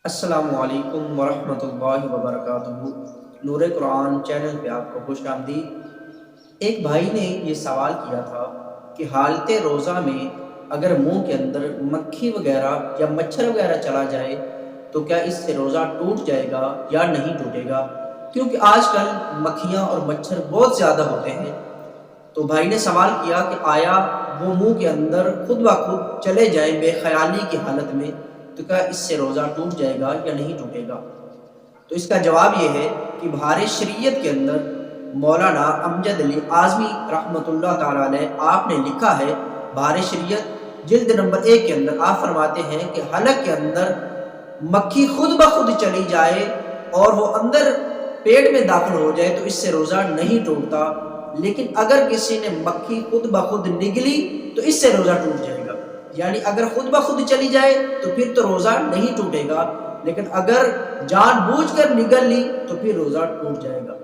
السلام علیکم ورحمۃ اللہ وبرکاتہ۔ نور قرآن چینل پہ آپ کو خوش آمدید۔ ایک بھائی نے یہ سوال کیا تھا کہ حالت روزہ میں اگر منہ کے اندر مکھی وغیرہ یا مچھر وغیرہ چلا جائے تو کیا اس سے روزہ ٹوٹ جائے گا یا نہیں ٹوٹے گا، کیونکہ آج کل مکھیاں اور مچھر بہت زیادہ ہوتے ہیں۔ تو بھائی نے سوال کیا کہ آیا وہ منہ کے اندر خود بخود چلے جائیں بے خیالی کی حالت میں تو کیا اس سے روزہ ٹوٹ جائے گا یا نہیں ٹوٹے گا؟ تو اس کا جواب یہ ہے کہ بہار شریعت کے اندر مولانا امجد علی اعظمی رحمۃ اللہ تعالیٰ علیہ آپ نے لکھا ہے، بہار شریعت جلد نمبر 1 کے اندر آپ فرماتے ہیں کہ حلق کے اندر مکھی خود بخود چلی جائے اور وہ اندر پیٹ میں داخل ہو جائے تو اس سے روزہ نہیں ٹوٹتا، لیکن اگر کسی نے مکھی خود بخود نگلی تو اس سے روزہ ٹوٹ جائے گا۔ یعنی اگر خود بخود چلی جائے تو پھر تو روزہ نہیں ٹوٹے گا، لیکن اگر جان بوجھ کر نگل لی تو پھر روزہ ٹوٹ جائے گا۔